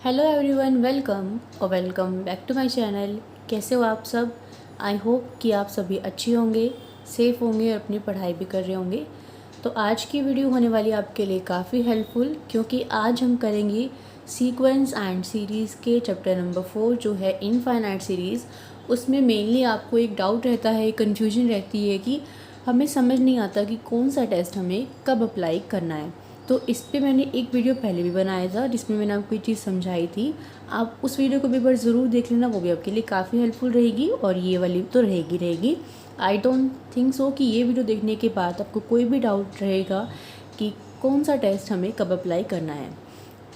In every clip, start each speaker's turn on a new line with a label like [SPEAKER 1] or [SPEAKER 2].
[SPEAKER 1] Hello everyone, welcome back to my channel. कैसे हो आप सब? आई होप कि आप सभी अच्छे होंगे, सेफ़ होंगे और अपनी पढ़ाई भी कर रहे होंगे। तो आज की वीडियो होने वाली आपके लिए काफ़ी हेल्पफुल, क्योंकि आज हम करेंगे सीक्वेंस एंड सीरीज़ के चैप्टर नंबर 4 जो है इनफाइनाइट सीरीज़। उसमें मेनली आपको एक डाउट रहता है, कन्फ्यूजन रहती है कि हमें समझ नहीं आता कि कौन सा टेस्ट हमें कब अप्लाई करना है। तो इस पे मैंने एक वीडियो पहले भी बनाया था जिसमें मैंने आपको ये चीज़ समझाई थी। आप उस वीडियो को भी एक बार ज़रूर देख लेना, वो भी आपके लिए काफ़ी हेल्पफुल रहेगी और ये वाली तो रहेगी। आई डोंट थिंक सो कि ये वीडियो देखने के बाद आपको कोई भी डाउट रहेगा कि कौन सा टेस्ट हमें कब अप्लाई करना है।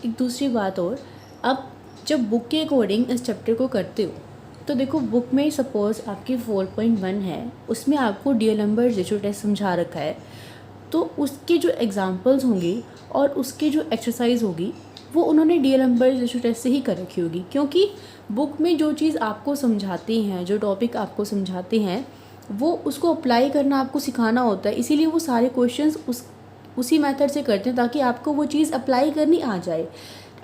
[SPEAKER 1] एक दूसरी बात और, अब जब बुक के अकॉर्डिंग इस चैप्टर को करते हो तो देखो, बुक में सपोज़ आपकी 4.1 है, उसमें आपको डीएलएम्बर्ट रेशियो टेस्ट समझा रखा है। तो उसके जो एग्जांपल्स होंगे और उसकी जो एक्सरसाइज होगी वो उन्होंने डीएलएम्बर्ट रेशियो टेस्ट से ही कर रखी होगी, क्योंकि बुक में जो चीज़ आपको समझाते हैं, जो टॉपिक आपको समझाते हैं, वो उसको अप्लाई करना आपको सिखाना होता है। इसीलिए वो सारे क्वेश्चंस उसी मेथड से करते हैं ताकि आपको वो चीज़ अप्लाई करनी आ जाए।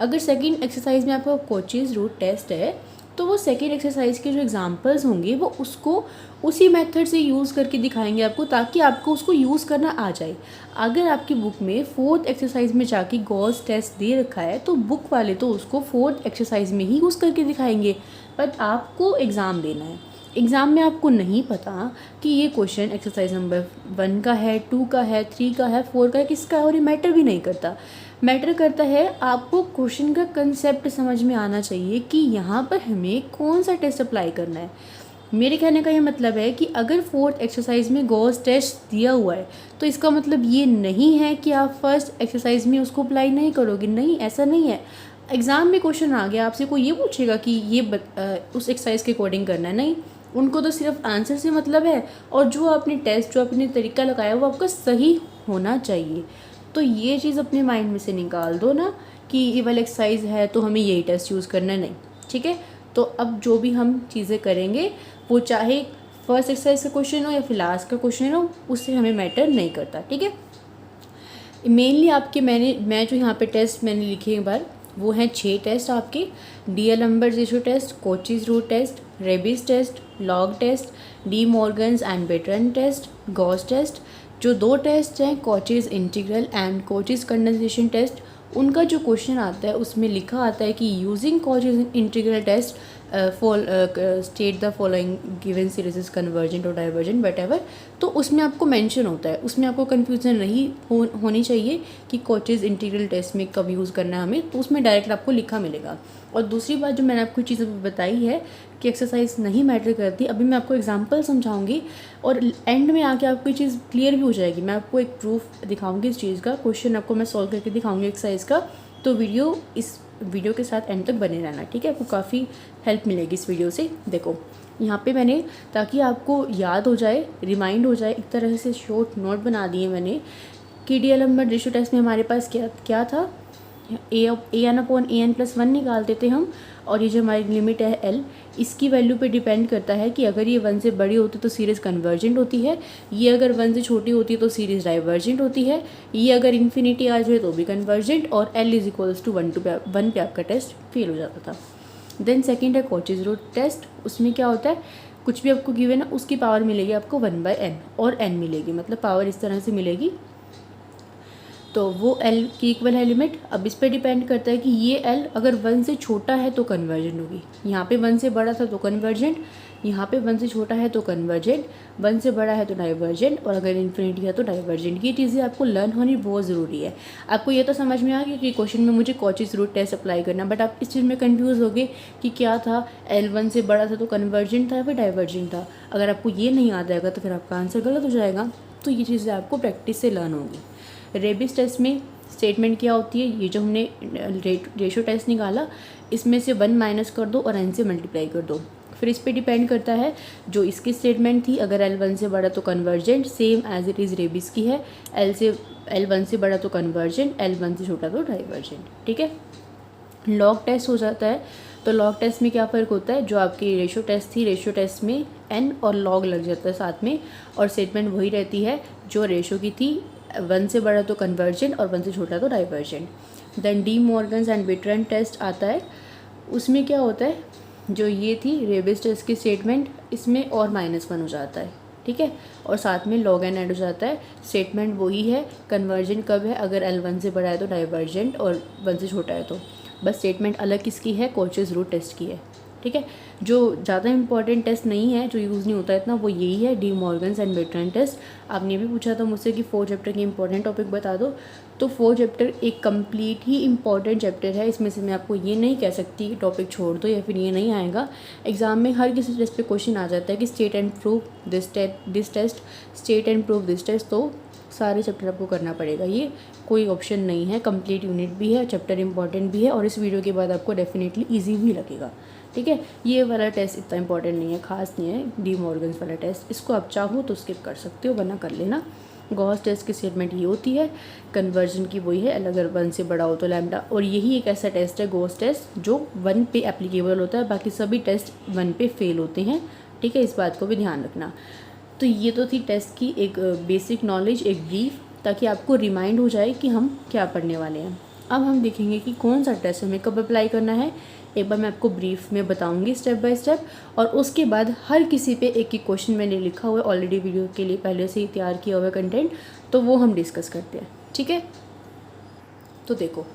[SPEAKER 1] अगर सेकंड एक्सरसाइज में आपका कोचेज़ रूट टेस्ट है तो वो सेकेंड एक्सरसाइज के जो एग्जांपल्स होंगे वो उसको उसी मेथड से यूज़ करके दिखाएंगे आपको, ताकि आपको उसको यूज़ करना आ जाए। अगर आपकी बुक में फोर्थ एक्सरसाइज में जाके गॉस टेस्ट दे रखा है तो बुक वाले तो उसको फोर्थ एक्सरसाइज में ही यूज़ करके दिखाएंगे, बट आपको एग्ज़ाम देना है। एग्ज़ाम में आपको नहीं पता कि ये क्वेश्चन एक्सरसाइज नंबर 1 का है, 2 का है, 3 का है, 4 का है, किसका है, और ये मैटर भी नहीं करता। मैटर करता है आपको क्वेश्चन का कंसेप्ट समझ में आना चाहिए कि यहाँ पर हमें कौन सा टेस्ट अप्लाई करना है। मेरे कहने का ये मतलब है कि अगर फोर्थ एक्सरसाइज में गॉस टेस्ट दिया हुआ है तो इसका मतलब ये नहीं है कि आप फर्स्ट एक्सरसाइज में उसको अप्लाई नहीं करोगे। नहीं, ऐसा नहीं है। एग्ज़ाम में क्वेश्चन आ गया, आपसे कोई ये पूछेगा कि ये उस एक्सरसाइज के अकॉर्डिंग करना है? नहीं, उनको तो सिर्फ आंसर से मतलब है, और जो आपने टेस्ट, जो आपने तरीका लगाया वो आपका सही होना चाहिए। तो ये चीज़ अपने माइंड में से निकाल दो ना कि ये वाला एक्सरसाइज है तो हमें यही टेस्ट यूज़ करना है। नहीं, ठीक है। तो अब जो भी हम चीज़ें करेंगे वो चाहे फर्स्ट एक्सरसाइज का क्वेश्चन हो या फिर लास्ट का क्वेश्चन हो, उससे हमें मैटर नहीं करता, ठीक है। मेनली आपके मैं जो यहाँ पे टेस्ट मैंने लिखे एक बार, वो हैं 6 टेस्ट आपके। D'Alembert ratio test, Cauchy's root test, Raabe's test, log test, De Morgan's and Bertrand test, Gauss test. जो 2 टेस्ट हैं, Cauchy's integral and Cauchy's condensation test, उनका जो क्वेश्चन आता है उसमें लिखा आता है कि using Cauchy's integral test state the following given series is convergent और डाइवर्जेंट वट एवर। तो उसमें आपको मेंशन होता है, उसमें आपको कन्फ्यूजन नहीं होनी चाहिए कि कोचेज़ इंटीग्रल टेस्ट में कब यूज़ करना है हमें, तो उसमें डायरेक्ट आपको लिखा मिलेगा। और दूसरी बात जो मैंने आपको चीज़ बताई है कि एक्सरसाइज नहीं मैटर करती, अभी मैं आपको एग्जांपल समझाऊंगी और एंड में आके आपको ये चीज़ क्लियर भी हो जाएगी। मैं आपको एक प्रूफ दिखाऊंगी इस चीज़ का, क्वेश्चन आपको मैं सॉल्व करके दिखाऊंगी एक्सरसाइज का। तो इस वीडियो के साथ एंड तक बने रहना, ठीक है। आपको काफ़ी हेल्प मिलेगी इस वीडियो से। देखो यहाँ पे मैंने, ताकि आपको याद हो जाए, रिमाइंड हो जाए, एक तरह से शॉर्ट नोट बना दिए मैंने कि डीएलएम्बर्ट रेशियो टेस्ट में हमारे पास क्या क्या था। an/an+1 निकालते थे हम, और ये जो हमारी लिमिट है l, इसकी वैल्यू पे डिपेंड करता है कि अगर ये 1 से बड़ी होती तो सीरीज़ कन्वर्जेंट होती है, ये अगर 1 से छोटी होती है तो सीरीज़ डाइवर्जेंट होती है, ये अगर इन्फिनिटी आ जाए तो भी कन्वर्जेंट, और l इज इक्वल्स टू 1 पे आपका टेस्ट फेल हो जाता था। देन सेकेंड है कोचेज़ रूट टेस्ट। उसमें क्या होता है, कुछ भी आपको गिवन है उसकी पावर मिलेगी आपको 1/n, और n मिलेगी, मतलब पावर इस तरह से मिलेगी। तो वो l की इक्वल है लिमिट। अब इस पे डिपेंड करता है कि ये l अगर 1 से छोटा है तो कन्वर्जेंट होगी, यहाँ पे 1 से बड़ा था तो कन्वर्जेंट, यहाँ पे 1 से छोटा है तो कन्वर्जेंट, 1 से बड़ा है तो डाइवर्जेंट, और अगर इन्फिनिटी है तो डाइवर्जेंट। ये चीज़ें आपको लर्न होनी बहुत ज़रूरी है। आपको ये तो समझ में आ गया कि क्वेश्चन में मुझे कोचेज़ रूट टेस्ट अप्लाई करना, बट आप इस चीज़ में कन्फ्यूज़ हो गए कि क्या था, l 1 से बड़ा था तो कन्वर्जेंट था या फिर डाइवर्जेंट था। अगर आपको ये नहीं याद आएगा तो फिर आपका आंसर गलत हो जाएगा। तो ये चीज़ें आपको प्रैक्टिस से लर्न होगी। रेबिस टेस्ट में स्टेटमेंट क्या होती है, ये जो हमने रेशियो टेस्ट निकाला इसमें से 1 माइनस कर दो और n से मल्टीप्लाई कर दो। फिर इस पे डिपेंड करता है जो इसकी स्टेटमेंट थी, अगर l 1 से बड़ा तो convergent, same as it is Raabe's की है, l 1 से बड़ा तो कन्वर्जेंट, l 1 से छोटा तो डाइवर्जेंट, ठीक है। लॉग टेस्ट हो जाता है, तो लॉग टेस्ट में क्या फ़र्क होता है, जो आपकी रेशियो टेस्ट थी, रेशियो टेस्ट में n और लॉग लग जाता है साथ में, और स्टेटमेंट वही रहती है जो रेशियो की थी, 1 से बड़ा तो कन्वर्जेंट और 1 से छोटा तो divergent. Then De Morgan's and Bertrand test आता है, उसमें क्या होता है, जो ये थी रेबिस टेस्ट की स्टेटमेंट, इसमें और -1 हो जाता है, ठीक है, और साथ में लॉग एन ऐड हो जाता है। स्टेटमेंट वही है, कन्वर्जन कब है, अगर L1 से बड़ा है तो डाइवर्जेंट और 1 से छोटा है तो, बस स्टेटमेंट अलग किसकी है, कोचेस रूट टेस्ट की है, ठीक है। जो ज़्यादा इंपॉर्टेंट टेस्ट नहीं है, जो यूज़ नहीं होता इतना, वो यही है, D Morgan's and Bertrand test. आपने भी पूछा था मुझसे कि 4 चैप्टर की इंपॉर्टेंट टॉपिक बता दो, तो 4 चैप्टर एक कंप्लीट ही इंपॉर्टेंट चैप्टर है। इसमें से मैं आपको ये नहीं कह सकती कि टॉपिक छोड़ दो या फिर ये नहीं आएगा। एग्जाम में हर किसी टेस्ट पे क्वेश्चन आ जाता है कि state and prove this test, state and prove this test, तो सारे चैप्टर आपको करना पड़ेगा, ये कोई ऑप्शन नहीं है। कंप्लीट यूनिट भी है, चैप्टर इंपॉर्टेंट भी है, और इस वीडियो के बाद आपको डेफिनेटली ईजी भी लगेगा, ठीक है। ये वाला टेस्ट इतना इंपॉर्टेंट नहीं है, खास नहीं है, डी मॉर्गन्स वाला टेस्ट, इसको आप चाहो तो स्किप कर सकते हो, वरना कर लेना। गॉस टेस्ट की स्टेटमेंट ये होती है, कन्वर्जन की वही है, अगर 1 से बड़ा हो तो लैम्डा, और यही एक ऐसा टेस्ट है गॉस टेस्ट जो 1 पे एप्लीकेबल होता है, बाकी सभी टेस्ट 1 पे फेल होते हैं, ठीक है, इस बात को भी ध्यान रखना। तो ये तो थी टेस्ट की एक बेसिक नॉलेज, एक ब्रीफ, ताकि आपको रिमाइंड हो जाए कि हम क्या पढ़ने वाले हैं। अब हम देखेंगे कि कौन सा टेस्ट हमें कब अप्लाई करना है। एक बार मैं आपको ब्रीफ में बताऊंगी स्टेप बाय स्टेप, और उसके बाद हर किसी पे एक एक क्वेश्चन मैंने लिखा हुआ है ऑलरेडी, वीडियो के लिए पहले से ही तैयार किया हुआ कंटेंट, तो वो हम डिस्कस करते हैं, ठीक है। तो देखो,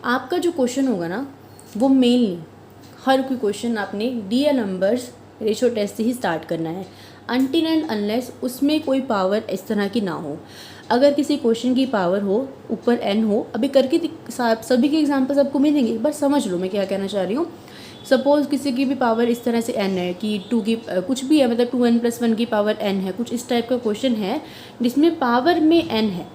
[SPEAKER 1] आपका जो क्वेश्चन होगा ना, वो मेनली हर कोई क्वेश्चन आपने रियल नंबर्स रेशो टेस्ट से ही स्टार्ट करना है, अनटिल एंड अनलेस उसमें कोई पावर इस तरह की ना हो। अगर किसी क्वेश्चन की पावर हो, ऊपर n हो, अभी करके सभी के एग्जांपल्स आपको मिलेंगे, एक बार समझ लो मैं क्या कहना चाह रही हूँ। सपोज़ किसी की भी पावर इस तरह से n है कि 2 की कुछ भी है, मतलब 2n+1 की पावर n है, कुछ इस टाइप का क्वेश्चन है जिसमें पावर में n है,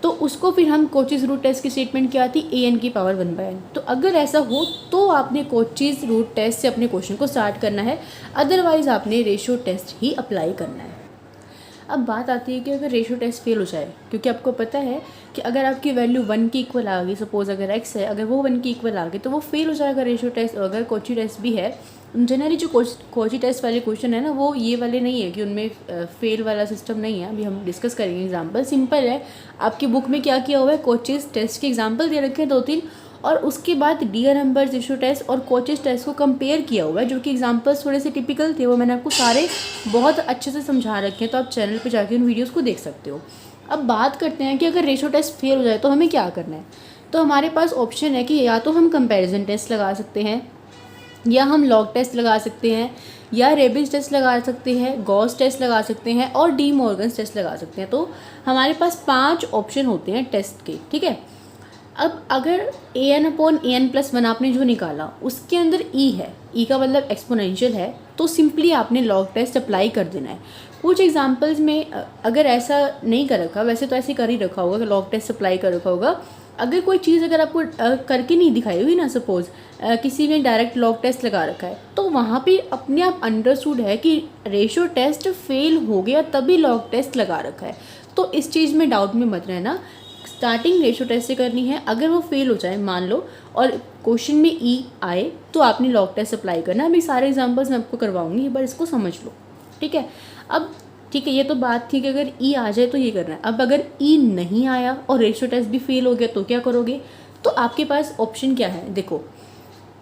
[SPEAKER 1] तो उसको फिर हम कोचेस रूट टेस्ट की स्टेटमेंट क्या आती, an की पावर 1/n। तो अगर ऐसा हो तो आपने कोचेस रूट टेस्ट से अपने क्वेश्चन को स्टार्ट करना है, अदरवाइज आपने रेशो टेस्ट ही अप्लाई करना है। अब बात आती है कि अगर रेशो टेस्ट फेल हो जाए, क्योंकि आपको पता है कि अगर आपकी वैल्यू 1 की इक्वल आ गई, सपोज अगर x है, अगर वो 1 की इक्वल आ गई तो वो फेल हो जाएगा रेशो टेस्ट। अगर कोची टेस्ट भी है, जनरली जो कोची टेस्ट वाले क्वेश्चन है ना, वो ये वाले नहीं है कि उनमें फेल वाला सिस्टम नहीं है। अभी हम डिस्कस करेंगे, एग्जाम्पल सिंपल है। आपकी बुक में क्या किया हुआ है, कोचेस टेस्ट के एग्जाम्पल दे रखे हैं 2-3, और उसके बाद डीआर नंबर्स, रेशो टेस्ट और कोचेस टेस्ट को कंपेयर किया हुआ है, जो कि एग्जांपल्स थोड़े से टिपिकल थे, वो मैंने आपको सारे बहुत अच्छे से समझा रखे हैं, तो आप चैनल पे जाके उन वीडियोस को देख सकते हो। अब बात करते हैं कि अगर रेशो टेस्ट फेल हो जाए तो हमें क्या करना है। तो हमारे पास ऑप्शन है कि या तो हम कंपेरिजन टेस्ट लगा सकते हैं, या हम लॉग टेस्ट लगा सकते हैं, या रेबिस टेस्ट लगा सकते हैं, गॉस टेस्ट लगा सकते हैं, और डी मॉर्गन्स टेस्ट लगा सकते हैं। तो हमारे पास 5 ऑप्शन होते हैं टेस्ट के, ठीक है। अब अगर an/an+1 आपने जो निकाला उसके अंदर e है, e का मतलब एक्सपोनेंशियल है, तो सिंपली आपने लॉग टेस्ट अप्लाई कर देना है। कुछ एग्जांपल्स में अगर ऐसा नहीं कर रखा, वैसे तो ऐसे कर ही रखा होगा कि लॉग टेस्ट अप्लाई कर रखा होगा। अगर कोई चीज़ अगर आपको करके नहीं दिखाई हुई ना, सपोज किसी ने डायरेक्ट लॉग टेस्ट लगा रखा है, तो वहाँ पे अपने आप अंडरस्टूड है कि रेशो टेस्ट फेल हो गया तभी लॉग टेस्ट लगा रखा है। तो इस चीज़ में डाउट में मत रहना, स्टार्टिंग रेशो टेस्ट से करनी है। अगर वो फेल हो जाए मान लो, और क्वेश्चन में ई आए, तो आपने लॉग टेस्ट अप्लाई करना है। अभी सारे एग्जांपल्स मैं आपको करवाऊंगी, एक बार इसको समझ लो, ठीक है। अब ठीक है, ये तो बात थी कि अगर ई आ जाए तो ये करना है। अब अगर ई नहीं आया और रेशो टेस्ट भी फेल हो गया तो क्या करोगे। तो आपके पास ऑप्शन क्या है, देखो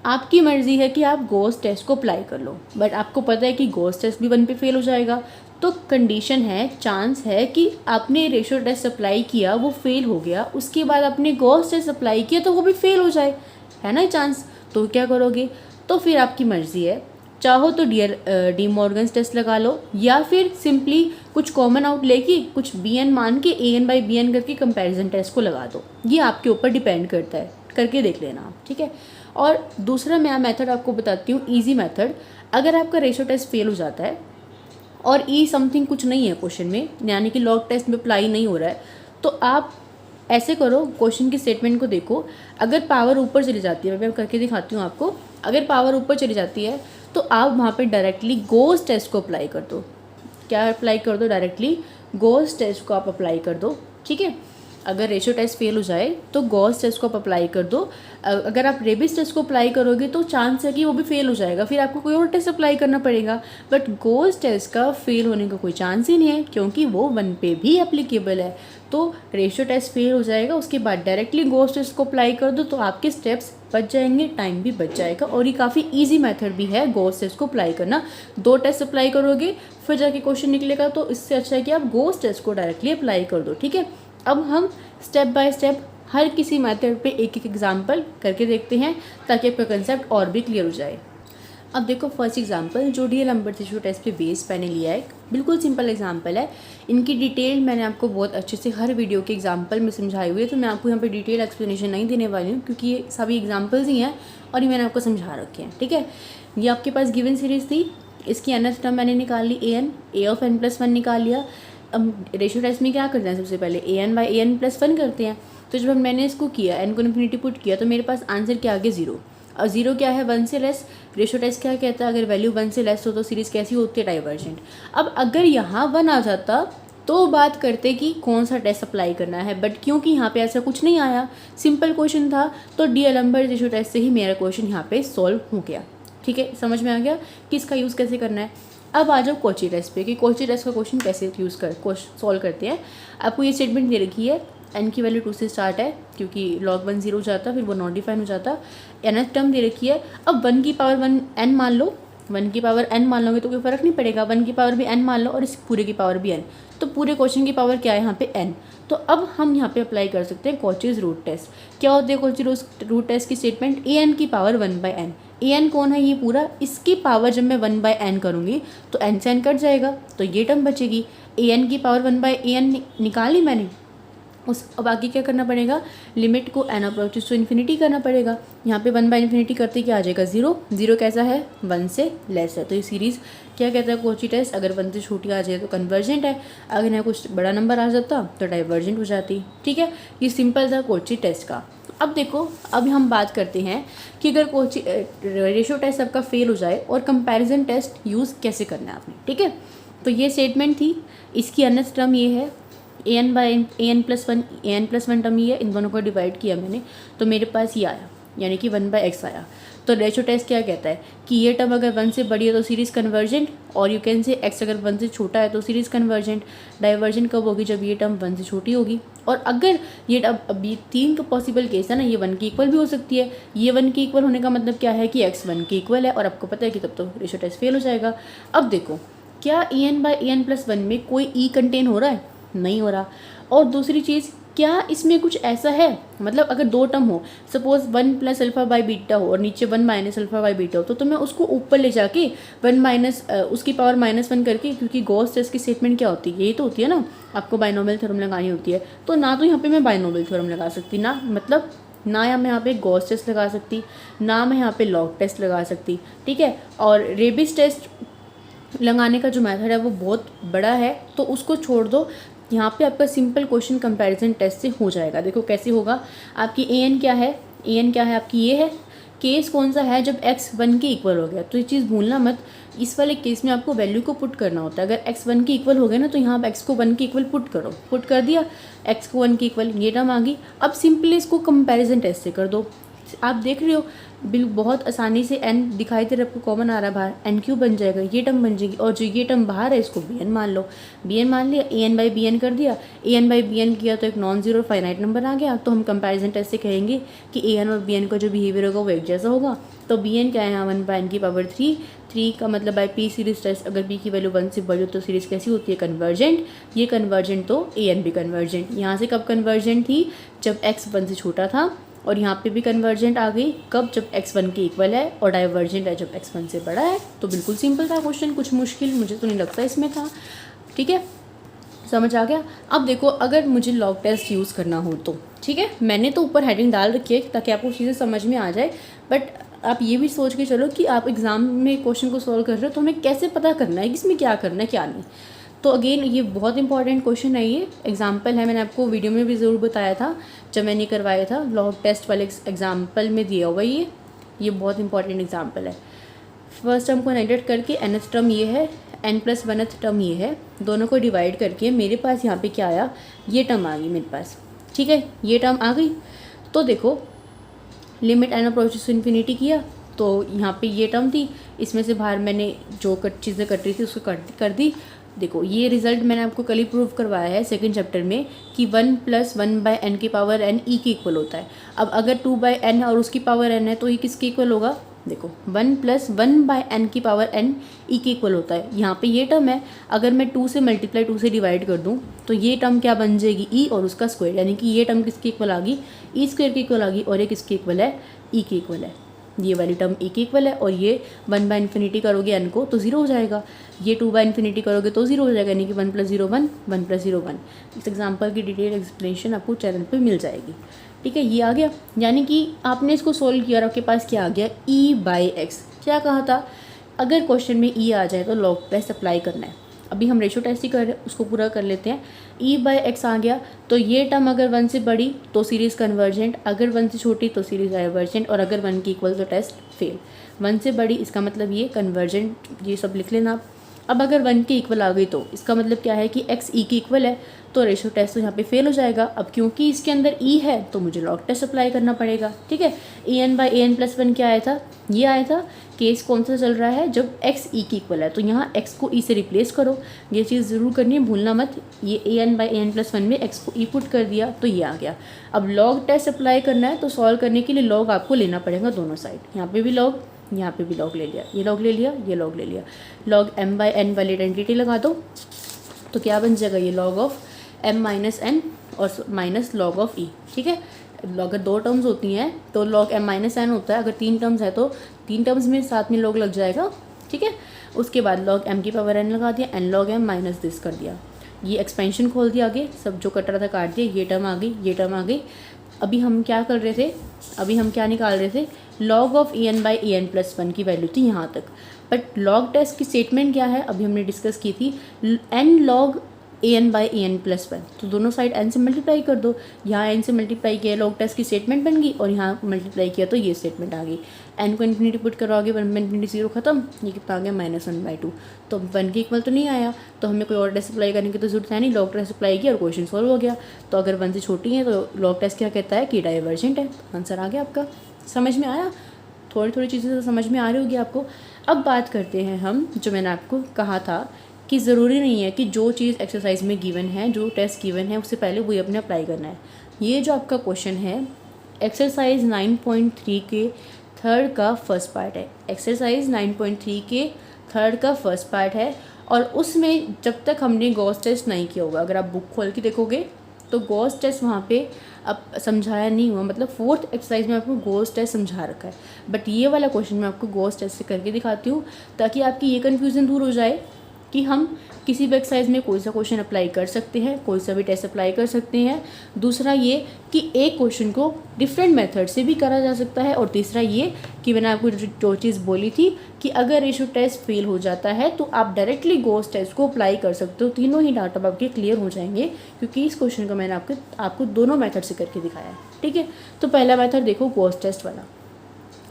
[SPEAKER 1] आपकी मर्ज़ी है कि आप गॉस टेस्ट को अप्लाई कर लो, बट आपको पता है कि गॉस टेस्ट भी 1 पे फेल हो जाएगा, तो कंडीशन है, चांस है कि आपने रेशो टेस्ट अप्लाई किया, वो फेल हो गया, उसके बाद आपने गॉस टेस्ट अप्लाई किया तो वो भी फेल हो जाए, है ना चांस। तो क्या करोगे, तो फिर आपकी मर्ज़ी है, चाहो तो डी मॉर्गन्स टेस्ट लगा लो, या फिर सिंपली कुछ कॉमन आउट लेके कुछ bn मान के an/bn करके कंपैरिजन टेस्ट को लगा दो। ये आपके ऊपर डिपेंड करता है, करके देख लेना आप, ठीक है। और दूसरा मैं मेथड आपको बताती हूँ, ईजी मेथड। अगर आपका रेशो टेस्ट फेल हो जाता है और ई समथिंग कुछ नहीं है क्वेश्चन में, यानी कि लॉग टेस्ट में अप्लाई नहीं हो रहा है, तो आप ऐसे करो, क्वेश्चन की स्टेटमेंट को देखो, अगर पावर ऊपर चली जाती है, मैं करके दिखाती हूँ आपको, अगर पावर ऊपर चली जाती है तो आप वहाँ पे डायरेक्टली गॉस टेस्ट को अप्लाई कर दो। क्या अप्लाई कर दो, डायरेक्टली गॉस टेस्ट को आप अप्लाई कर दो, ठीक है। अगर रेशियो टेस्ट फेल हो जाए तो गॉस टेस्ट को आप अप्लाई कर दो। अगर आप रेबिस टेस्ट को अप्लाई करोगे तो चांस है कि वो भी फेल हो जाएगा, फिर आपको कोई और टेस्ट अप्लाई करना पड़ेगा। बट गॉस टेस्ट का फेल होने का कोई चांस ही नहीं है, क्योंकि वो 1 पे भी एप्लीकेबल है। तो रेशियो टेस्ट फेल हो जाएगा, उसके बाद डायरेक्टली गॉस टेस्ट को अप्लाई कर दो, तो आपके स्टेप्स बच जाएंगे, टाइम भी बच जाएगा। और ये काफ़ी इजी मेथड भी है गॉस टेस्ट को अप्लाई करना। 2 टेस्ट अप्लाई करोगे फिर जाके क्वेश्चन निकलेगा, तो इससे अच्छा है कि आप गॉस टेस्ट को डायरेक्टली अप्लाई कर दो। ठीक है, अब हम स्टेप बाय स्टेप हर किसी मेथड पे एक एक एग्जाम्पल करके देखते हैं, ताकि आपका कंसेप्ट और भी क्लियर हो जाए। अब देखो फर्स्ट एग्जांपल जो डीएल नंबर टिश्यू टेस्ट पे बेस मैंने लिया है, बिल्कुल सिंपल एग्जांपल है। इनकी डिटेल मैंने आपको बहुत अच्छे से हर वीडियो के एग्जांपल में समझाई हुई है, तो मैं आपको यहाँ पे डिटेल एक्सप्लेनेशन नहीं देने वाली हूँ, क्योंकि ये सभी एग्जांपल्स ही हैं और ये मैंने आपको समझा रखे हैं। ठीक है, ये आपके पास गिवन सीरीज थी, इसकी nth टर्म मैंने निकाल ली a ऑफ n+1 निकाल लिया। अब रेशियो टेस्ट में क्या करते हैं, सबसे पहले an/an+1 करते हैं। तो जब मैंने इसको किया, n को इन्फिनिटी पुट किया, तो मेरे पास आंसर क्या आ गया 0। और 0 क्या है, 1 से लेस। रेशियो टेस्ट क्या कहता है, अगर वैल्यू 1 से लेस हो तो सीरीज़ कैसी होती है, डाइवर्जेंट। अब अगर यहाँ 1 आ जाता तो बात करते कि कौन सा टेस्ट अप्लाई करना है, बट क्योंकि यहाँ पे ऐसा कुछ नहीं आया, सिंपल क्वेश्चन था, तो डीएलएम्बर्ट रेशियो टेस्ट से ही मेरा क्वेश्चन यहाँ पे सॉल्व हो गया। ठीक है, समझ में आ गया कि इसका यूज़ कैसे करना है। अब आ जाओ कोची टेस्ट पे कि कोची टेस्ट का क्वेश्चन कैसे सॉल्व करते हैं। आपको ये स्टेटमेंट दे रखी है, n की वैल्यू 2 से स्टार्ट है, क्योंकि log 1 0 हो जाता, फिर वो नॉट डिफाइन हो जाता। nth टर्म दे रखी है, अब 1 की पावर 1 n मान लो, 1 की पावर n मान लोगे तो कोई फ़र्क नहीं पड़ेगा, 1 की पावर भी n मान लो और इस पूरे की पावर भी n, तो पूरे क्वेश्चन की पावर क्या है यहाँ पे n। तो अब हम यहाँ पे अप्लाई कर सकते हैं कॉचीज रूट टेस्ट। क्या होती है कॉचीज रूट टेस्ट की स्टेटमेंट, an की पावर 1/n। an कौन है, ये पूरा, इसकी पावर जब मैं 1/n करूँगी तो n से n कट जाएगा, तो ये टर्म बचेगी। an की पावर 1/an निकाली मैंने, अब आगे क्या करना पड़ेगा, लिमिट को n अप्रोचेस टू इन्फिनिटी करना पड़ेगा। यहाँ पे 1/∞ करते क्या आ जाएगा 0। 0 कैसा है, 1 से लेस है, तो ये सीरीज़ क्या कहता है कोची टेस्ट, अगर 1 से छोटी आ जाए तो कन्वर्जेंट है, अगर यहाँ कुछ बड़ा नंबर आ जाता तो डाइवर्जेंट हो जाती। ठीक है, ये सिंपल था कोची टेस्ट का। अब देखो, अब हम बात करते हैं कि अगर कोची रेशियो टेस्ट आपका फेल हो जाए और कंपैरिजन टेस्ट यूज़ कैसे करना है आपने। ठीक है, तो ये स्टेटमेंट थी, इसकी nth टर्म ये है, an+1 टर्म ये है, इन दोनों को डिवाइड किया मैंने, तो मेरे पास ये आया, यानी कि 1/x आया। तो रेशियो टेस्ट क्या कहता है कि ये टर्म अगर 1 से बड़ी है तो सीरीज़ कन्वर्जेंट, और यू कैन से x अगर 1 से छोटा है तो सीरीज़ कन्वर्जेंट। डाइवर्जेंट कब होगी, जब ये टर्म 1 से छोटी होगी। और अगर ये अभी 3 का पॉसिबल केस है ना, ये 1 के इक्वल भी हो सकती है। ये 1 के इक्वल होने का मतलब क्या है कि x 1 के इक्वल है, और आपको पता है कि तब तो रेशियो टेस्ट फेल हो जाएगा। अब देखो, क्या an/an+1 में कोई e कंटेन हो रहा है, नहीं हो रहा। और दूसरी चीज़, क्या इसमें कुछ ऐसा है, मतलब अगर 2 टर्म हो, सपोज 1 + α/β हो और नीचे 1 - α/β हो, तो मैं उसको ऊपर ले जाके 1 उसकी पावर -1 करके, क्योंकि गॉस टेस्ट की स्टेटमेंट क्या होती है, यही तो होती है ना, आपको बाइनोमियल थ्योरम लगानी होती है। तो ना तो यहाँ पे मैं बाइनोमियल थ्योरम लगा सकती, ना मतलब ना मैं यहाँ पे गॉस टेस्ट लगा सकती, ना मैं यहाँ पे लॉग टेस्ट लगा सकती। ठीक है, और रेबिस टेस्ट लगाने का जो मेथड है वो बहुत बड़ा है, तो उसको छोड़ दो। यहाँ पे आपका सिंपल क्वेश्चन कंपैरिजन टेस्ट से हो जाएगा। देखो कैसे होगा, आपकी an क्या है, an क्या है आपकी, ये है। केस कौन सा है, जब x 1 के इक्वल हो गया, तो ये चीज़ भूलना मत, इस वाले केस में आपको वैल्यू को पुट करना होता है। अगर x 1 के इक्वल हो गया ना, तो यहाँ आप x को 1 के इक्वल पुट करो, पुट कर दिया, x को 1 के इक्वल, ये टर्म आ गई। अब सिंपली इसको कंपैरिजन टेस्ट से कर दो। आप देख रहे हो बहुत आसानी से n दिखाई दे रहा है आपको, कॉमन आ रहा है बाहर, n³ बन जाएगा, ये टर्म बन जाएगी, और जो ये टर्म बाहर है इसको bn मान लो। bn मान लिया, an/bn कर दिया, an/bn किया तो एक नॉन ज़ीरो फाइनाइट नंबर आ गया। तो हम कंपैरिजन टेस्ट से कहेंगे कि an और bn का जो बिहेवियर होगा वो एक जैसा होगा। तो bn क्या है यहाँ, 1/n⁻3, 3 का मतलब बाई p सीरीज टेस्ट, अगर b की वैल्यू 1 से बड़ी हो तो सीरीज़ कैसी होती है, कन्वर्जेंट। ये कन्वर्जेंट तो an भी कन्वर्जेंट। यहाँ से कब कन्वर्जेंट थी, जब x 1 से छोटा था, और यहाँ पे भी कन्वर्जेंट आ गई कब, जब x 1 के इक्वल है, और डाइवर्जेंट है जब x 1 से बड़ा है। तो बिल्कुल सिंपल था क्वेश्चन, कुछ मुश्किल मुझे तो नहीं लगता इसमें था। ठीक है, समझ आ गया। अब देखो, अगर मुझे लॉग टेस्ट यूज़ करना हो तो ठीक है, मैंने तो ऊपर हेडिंग डाल रखी है ताकि आपको चीज़ें समझ में आ जाए, बट आप ये भी सोच के चलो कि आप एग्ज़ाम में क्वेश्चन को सॉल्व कर रहे हो तो हमें कैसे पता करना है कि इसमें क्या करना है क्या नहीं। तो अगेन ये बहुत इंपॉर्टेंट क्वेश्चन है, ये एग्जाम्पल है, मैंने आपको वीडियो में भी ज़रूर बताया था जब मैंने करवाया था, लॉग टेस्ट वाले एग्जाम्पल में दिया हुआ ये बहुत इंपॉर्टेंट एग्जाम्पल है। फर्स्ट टर्म को नेगलेक्ट करके nth टर्म ये है, n+1th टर्म ये है, दोनों को डिवाइड करके मेरे पास यहाँ पे क्या आया, ये टर्म आ गई मेरे पास। ठीक है, ये टर्म आ गई। तो देखो limit n approaches to infinity किया तो यहाँ पे ये टर्म थी, इसमें से बाहर मैंने जो चीज़ें कट रही थी उसको कर दी। देखो ये रिजल्ट मैंने आपको कल ही प्रूव करवाया है सेकंड चैप्टर में कि 1 + 1/n की पावर n e के इक्वल होता है। अब अगर 2/n है और उसकी पावर n है तो ये किसके इक्वल होगा? देखो 1 + 1/n की पावर n e के इक्वल होता है। यहाँ पे ये टर्म है, अगर मैं 2 से मल्टीप्लाई 2 से डिवाइड कर दूँ तो ये टर्म क्या बन जाएगी? e और उसका स्क्वायर, यानी कि ये टर्म किसके इक्वल आ गई? e स्क्वायर के इक्वल आ गई, और ये किसके इक्वल है? e के इक्वल है। ये वाली टर्म e के इक्वल है, और ये 1/∞ करोगे n को तो 0 हो जाएगा, ये 2/∞ करोगे तो 0 हो जाएगा, यानी कि 1 + 0 1 1 + 0 1। इस एग्जाम्पल की डिटेल एक्सप्लेनेशन आपको चैनल पे मिल जाएगी। ठीक है, ये आ गया, यानी कि आपने इसको सोल्व किया और आपके पास क्या आ गया? e/x। क्या कहा था? अगर क्वेश्चन में e आ जाए तो लॉग टेस्ट अप्लाई करना है। अभी हम रेशो टेस्ट ही कर रहे हैं, उसको पूरा कर लेते हैं। e/x आ गया तो ये टर्म अगर 1 से बड़ी तो सीरीज़ कन्वर्जेंट, अगर 1 से छोटी तो सीरीज़ डाइवर्जेंट, और अगर 1 के इक्वल तो टेस्ट फेल। 1 से बड़ी इसका मतलब ये कन्वर्जेंट, ये सब लिख लेना आप। अब अगर 1 के इक्वल आ गई तो इसका मतलब क्या है कि x e के इक्वल है, तो रेशो टेस्ट तो यहाँ पे फेल हो जाएगा। अब क्योंकि इसके अंदर e है तो मुझे लॉग टेस्ट अप्लाई करना पड़ेगा। ठीक है, an/an+1 क्या आया था? ये आया था। केस कौन सा चल रहा है? जब x e के इक्वल है, तो यहाँ x को e से रिप्लेस करो, ये चीज़ ज़रूर करनी है, भूलना मत। ये an/an+1 में x को e पुट कर दिया तो ये आ गया। अब लॉग टेस्ट अप्लाई करना है तो सॉल्व करने के लिए लॉग आपको लेना पड़ेगा दोनों साइड, यहाँ पे भी लॉग, यहाँ पे भी लॉग ले लिया, ये लॉग ले लिया, ये लॉग ले लिया। लॉग m/n वाली आइडेंटिटी लगा दो तो क्या बन जाएगा? ये लॉग ऑफ m - n और माइनस लॉग ऑफ e। ठीक है, अगर 2 टर्म्स होती हैं तो लॉग m - n होता है, अगर 3 टर्म्स है तो 3 टर्म्स में साथ में लॉग लग जाएगा। ठीक है, उसके बाद लॉग m की पावर n लगा दिया, n log m minus this कर दिया, ये एक्सपेंशन खोल दिया, आगे सब जो कट रहा था काट दिया, ये टर्म आ गई, ये टर्म आ गई। अभी हम क्या कर रहे थे? अभी हम क्या निकाल रहे थे? लॉग ऑफ en/en+1 की वैल्यू थी यहाँ तक, बट लॉग टेस्ट की स्टेटमेंट क्या है? अभी हमने डिस्कस की थी n log an/en+1, तो दोनों साइड n से मल्टीप्लाई कर दो। यहाँ n से मल्टीप्लाई किया, लॉग टेस्ट की स्टेटमेंट बन गई, और यहाँ मल्टीप्लाई किया तो ये स्टेटमेंट आ गई। n को इन्फिनिटी पुट करोगे, 1/∞ 0 खत्म, ये कितना आ गया? -1/2। तो 1 के इक्वल तो नहीं आया, तो हमें कोई और टेस्ट अप्लाई करने की तो जरूरत है नहीं, लॉग टेस्ट अप्लाई किया और क्वेश्चन सॉल्व हो गया। तो अगर 1 से छोटी है तो लॉग टेस्ट क्या कहता है? कि डाइवर्जेंट है। तो आंसर आ गया आपका। समझ में आया? थोड़ी थोड़ी चीज़ें तो समझ में आ रही होगी आपको। अब बात करते हैं हम, जो मैंने आपको कहा था कि ज़रूरी नहीं है कि जो चीज़ एक्सरसाइज में गिवन है, जो टेस्ट गिवन है, उससे पहले वही अपने अप्लाई करना है। ये जो आपका क्वेश्चन है एक्सरसाइज 9.3 के थर्ड का फर्स्ट पार्ट है। एक्सरसाइज 9.3 के थर्ड का फर्स्ट पार्ट है, और उसमें जब तक हमने गॉस टेस्ट नहीं किया होगा, अगर आप बुक खोल के देखोगे तो गॉस टेस्ट वहाँ पे अब समझाया नहीं हुआ, मतलब 4th एक्सरसाइज में आपको गॉस टेस्ट समझा रखा है, बट ये वाला क्वेश्चन मैं आपको गॉस टेस्ट से करके दिखाती हूँ, ताकि आपकी ये कन्फ्यूज़न दूर हो जाए कि हम किसी भी एक्सरसाइज में कोई सा क्वेश्चन अप्लाई कर सकते हैं, कोई सा भी टेस्ट अप्लाई कर सकते हैं। दूसरा ये कि एक क्वेश्चन को डिफरेंट मेथड से भी करा जा सकता है, और तीसरा ये कि मैंने आपको जो चीज़ बोली थी कि अगर रेशो टेस्ट फेल हो जाता है तो आप डायरेक्टली गॉस टेस्ट को अप्लाई कर सकते हो। तीनों ही डाटा आपके क्लियर हो जाएंगे, क्योंकि इस क्वेश्चन को मैंने आपको दोनों मेथड से करके दिखाया है। ठीक है, तो पहला मेथड देखो गॉस टेस्ट वाला,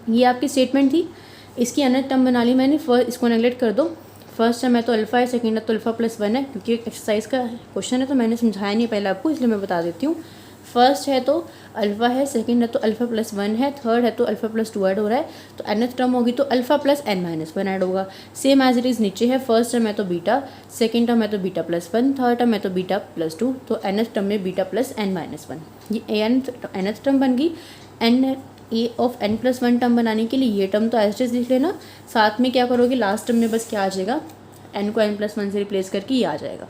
[SPEAKER 1] ये आपकी स्टेटमेंट थी, इसकी अनदर टर्म बना ली मैंने। इसको नेगलेक्ट कर दो, फर्स्ट टर्म है तो अल्फ़ा है, सेकंड है तो अल्फ़ा + 1 है, क्योंकि एक्सरसाइज का क्वेश्चन है तो मैंने समझाया नहीं पहले आपको, इसलिए मैं बता देती हूँ। फर्स्ट है तो अल्फ़ा है, सेकंड है तो अल्फ़ा + 1 है, थर्ड है तो अल्फ़ा + 2 ऐड हो रहा है, तो nth टर्म होगी तो अल्फ़ा + n-1 ऐड होगा। सेम एज इट इज़ नीचे है, फर्स्ट टर्म है तो बीटा, सेकंड टर्म है तो बीटा + 1, थर्ड टर्म है तो बीटा + 2, तो nth टर्म में बीटा + n-1, ये nth टर्म बन गई। n+1 टर्म बनाने के लिए ये टर्म तो एज इट इज़ लिख लेना, साथ में क्या करोगे लास्ट टर्म में बस क्या आ जाएगा? n को n+1 से रिप्लेस करके ये आ जाएगा।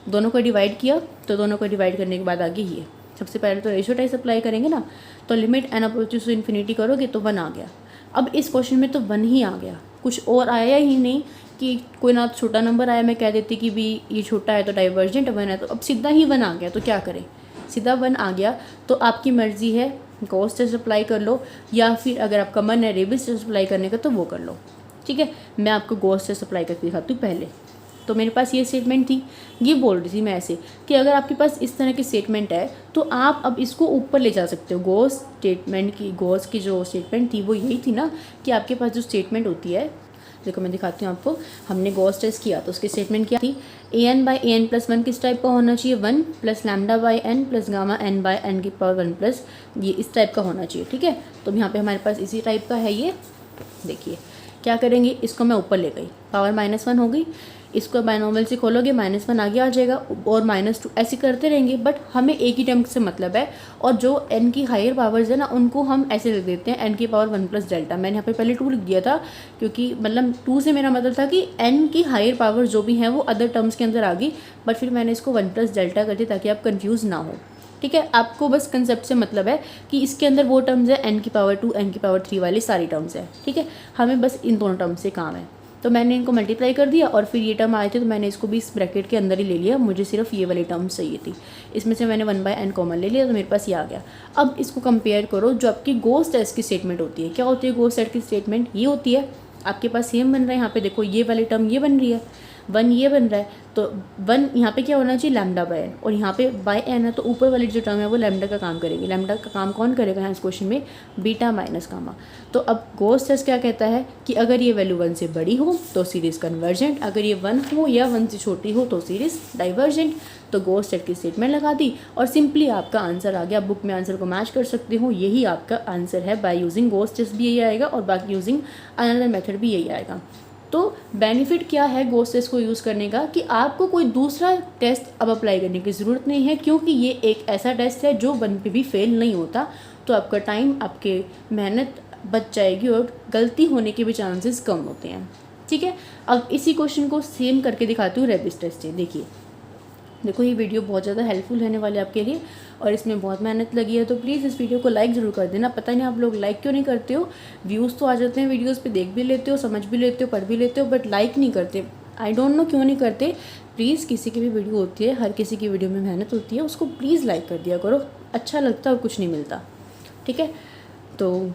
[SPEAKER 1] दोनों को डिवाइड किया तो दोनों को डिवाइड करने के बाद आगे ये, सबसे पहले तो रेशियो टाइप अप्लाई करेंगे ना, तो limit n approaches to infinity करोगे तो 1 आ गया। अब इस क्वेश्चन में तो 1 ही आ गया, कुछ और आया ही नहीं कि कोई ना छोटा नंबर आया, मैं कह देती कि भी ये छोटा है तो डाइवर्जेंट 1 है, तो अब सीधा ही 1 आ गया, तो क्या करें? सीधा 1 आ गया तो आपकी मर्ज़ी है, गॉस टेस्ट अप्लाई कर लो, या फिर अगर आपका मन है रेबिस टेस्ट अप्लाई करने का तो वो कर लो। ठीक है, मैं आपको गॉस टेस्ट अप्लाई करके दिखाती हूँ पहले। तो मेरे पास ये स्टेटमेंट थी, ये बोल रही थी मैं ऐसे कि अगर आपके पास इस तरह की स्टेटमेंट है तो आप अब इसको ऊपर ले जा सकते हो। गॉस की जो स्टेटमेंट थी वो यही थी ना कि आपके पास जो स्टेटमेंट होती है देखो मैं दिखाती हूँ आपको। हमने गॉस टेस्ट किया तो उसकी स्टेटमेंट क्या थी, an/an+1 किस टाइप का होना चाहिए, 1 + λ/n + गामा n/n⁻1 प्लस ये इस टाइप का होना चाहिए। ठीक है, तो यहाँ पे हमारे पास इसी टाइप का है ये। देखिए क्या करेंगे, इसको मैं ऊपर ले गई, पावर -1 हो गई, इसको बाइनोमियल से खोलोगे -1 आगे आ जाएगा और -2 ऐसे करते रहेंगे। बट हमें एक ही टर्म से मतलब है, और जो n की हायर पावर्स है ना उनको हम ऐसे लिख देते हैं n की पावर 1 + डेल्टा। मैंने यहाँ पे पहले 2 लिख दिया था क्योंकि मतलब 2 से मेरा मतलब था कि n की हायर पावर जो भी है वो अदर टर्म्स के अंदर आ गई, बट फिर मैंने इसको 1 + डेल्टा कर दिया ताकि आप कन्फ्यूज़ ना हो। ठीक है, आपको बस कंसेप्ट से मतलब है कि इसके अंदर वो टर्म्स है n की पावर 2 n की पावर 3 वाली सारी टर्म्स है। ठीक है, हमें बस इन दोनों टर्म्स से काम है, तो मैंने इनको मल्टीप्लाई कर दिया और फिर ये टर्म आए थे तो मैंने इसको भी इस ब्रैकेट के अंदर ही ले लिया। मुझे सिर्फ ये वाली टर्म्स चाहिए थी, इसमें से मैंने 1/n कॉमन ले लिया तो मेरे पास ये आ गया। अब इसको कंपेयर करो जो आपकी गॉस टेस्ट की स्टेटमेंट होती है। क्या होती है गॉस टेस्ट की स्टेटमेंट, ये होती है आपके पास सेम बन रहा है। यहाँ पे देखो ये वाली टर्म ये बन रही है, 1 ये बन रहा है, तो 1 यहाँ पे क्या होना चाहिए λ/n, और यहाँ पे n है तो ऊपर वाली जो टर्म है वो लैम्डा का काम करेगी। लैम्डा का काम कौन करेगा यहाँ इस क्वेश्चन में, बीटा माइनस गामा। तो अब गॉस टेस्ट क्या कहता है कि अगर ये वैल्यू 1 से बड़ी हो तो सीरीज़ कन्वर्जेंट, अगर ये 1 हो या 1 से छोटी हो तो सीरीज़ डाइवर्जेंट। तो गॉस टेस्ट की स्टेटमेंट लगा दी और सिंपली आपका आंसर आ गया। बुक में आंसर को मैच कर सकते हो, यही आपका आंसर है। बाय यूजिंग गॉस टेस्ट भी यही आएगा और बाकी यूजिंग अनदर मेथड भी यही आएगा। तो बेनिफिट क्या है गॉस टेस्ट को यूज़ करने का कि आपको कोई दूसरा टेस्ट अब अप्लाई करने की ज़रूरत नहीं है, क्योंकि ये एक ऐसा टेस्ट है जो 1 पे भी फेल नहीं होता। तो आपका टाइम, आपके मेहनत बच जाएगी और गलती होने के भी चांसेस कम होते हैं। ठीक है, अब इसी क्वेश्चन को सेम करके दिखाती हूँ रेबिस टेस्ट से। देखो ये वीडियो बहुत ज़्यादा हेल्पफुल रहने वाले आपके लिए और इसमें बहुत मेहनत लगी है, तो प्लीज़ इस वीडियो को लाइक ज़रूर कर देना। पता नहीं आप लोग लाइक क्यों नहीं करते हो, व्यूज़ तो आ जाते हैं वीडियोस पे, देख भी लेते हो, समझ भी लेते हो, पढ़ भी लेते हो, बट लाइक नहीं करते। आई डोंट नो क्यों नहीं करते। प्लीज़ किसी की भी वीडियो होती है, हर किसी की वीडियो में मेहनत होती है, उसको प्लीज़ लाइक कर दिया करो, अच्छा लगता है और कुछ नहीं मिलता। ठीक है, तो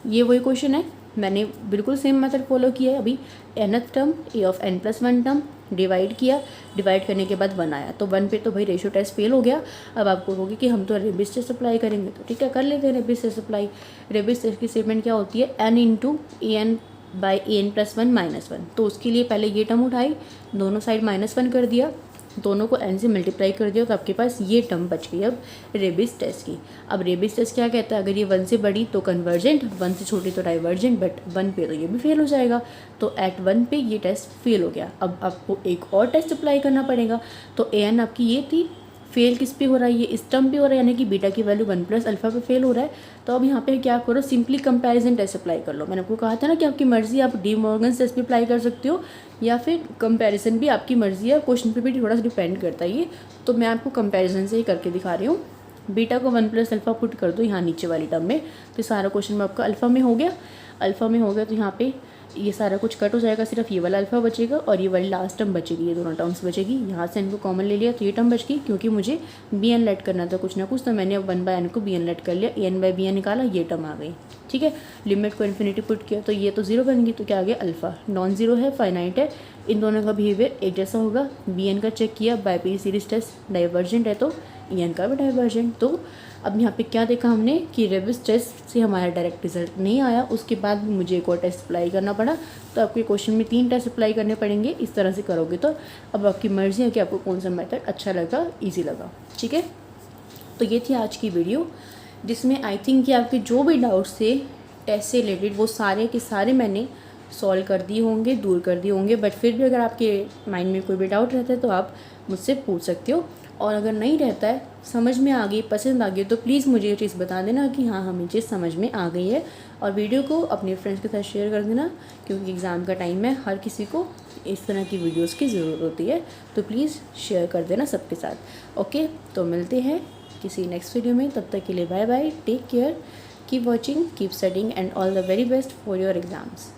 [SPEAKER 1] ये वही क्वेश्चन है, मैंने बिल्कुल सेम मेथड फॉलो किया है। अभी nth term a(n+1) term divide किया, डिवाइड करने के बाद 1 आया, तो 1 पे तो भाई रेशियो टेस्ट फेल हो गया। अब आपको होगी कि हम तो रेबिस टेस्ट अप्लाई करेंगे, तो ठीक है कर लेते हैं Raabe's test apply. Raabe's test की स्टेटमेंट क्या होती है, n × an/an+1 -1। तो उसके लिए पहले ये टर्म उठाई, दोनों साइड -1 कर दिया, दोनों को n से मल्टीप्लाई कर दिया, तो आपके पास ये टर्म बच गई अब रेबिस टेस्ट की। अब रेबिस टेस्ट क्या कहता है, अगर ये 1 से बड़ी तो कन्वर्जेंट, 1 से छोटी तो डाइवर्जेंट, बट 1 पे तो ये भी फेल हो जाएगा। तो एट 1 पे ये टेस्ट फेल हो गया। अब आपको एक और टेस्ट अप्लाई करना पड़ेगा। तो an आपकी ये थी, फेल किस पे हो रहा है, ये इस टर्म पे हो रहा है, यानी कि बीटा की वैल्यू 1 + अल्फा पे फेल हो रहा है। तो अब यहाँ पे क्या करो, सिंपली कंपैरिजन टेस्ट अप्लाई कर लो। मैंने आपको कहा था ना कि आपकी मर्ज़ी, आप डी मॉर्गन टेस्ट भी अप्लाई कर सकते हो या फिर कंपैरिजन भी आपकी मर्ज़ी है, क्वेश्चन पे भी थोड़ा सा डिपेंड करता है ये। तो मैं आपको कंपैरिजन से ही करके दिखा रही हूँ। बीटा को 1 + अल्फा पुट कर दो यहाँ नीचे वाली टर्म में, तो सारा क्वेश्चन में आपका अल्फा में हो गया। अल्फा में हो गया तो यहाँ पे ये सारा कुछ कट हो जाएगा, सिर्फ ये वाला अल्फा बचेगा और ये वाली लास्ट टर्म बचेगी, ये दोनों टर्म्स बचेगी। यहाँ से इनको कॉमन ले लिया तो ये टर्म बच गई, क्योंकि मुझे bn लेट करना था कुछ ना कुछ, तो मैंने अब 1/n को bn लेट कर लिया, an/bn निकाला, ये टर्म आ गई। ठीक है, लिमिट को इन्फिनिटी पुट किया तो ये तो 0 बन गई, तो क्या आ गया अल्फा। नॉन जीरो है, फाइनाइट है, इन दोनों का बिहेवियर एक जैसा होगा। bn का चेक किया, by p series test divergent है तो en का भी डाइवर्जेंट। तो अब यहाँ पे क्या देखा हमने कि रेबिस टेस्ट से हमारा डायरेक्ट रिजल्ट नहीं आया, उसके बाद भी मुझे एक और टेस्ट अप्लाई करना पड़ा। तो आपके क्वेश्चन में 3 टेस्ट अप्लाई करने पड़ेंगे। इस तरह से करोगे तो अब आपकी मर्ज़ी है कि आपको कौन सा मेथड अच्छा लगा, ईजी लगा। ठीक है, तो ये थी आज की वीडियो, जिसमें आई थिंक कि आपके जो भी डाउट्स थे टेस्ट से रिलेटेड वो सारे के सारे मैंने सॉल्व कर दिए होंगे, दूर कर दिए होंगे। बट फिर भी अगर आपके माइंड में कोई भी डाउट रहता है तो आप मुझसे पूछ सकते हो, और अगर नहीं रहता है, समझ में आ गई, पसंद आ गई, तो प्लीज़ मुझे ये चीज़ बता देना कि हाँ हमें चीज़ समझ में आ गई है। और वीडियो को अपने फ्रेंड्स के साथ शेयर कर देना, क्योंकि एग्ज़ाम का टाइम है, हर किसी को इस तरह की वीडियोस की ज़रूरत होती है, तो प्लीज़ शेयर कर देना सबके साथ। ओके, तो मिलते हैं किसी नेक्स्ट वीडियो में, तब तक के लिए bye bye, take care, keep watching, keep studying and all the very best for your exams.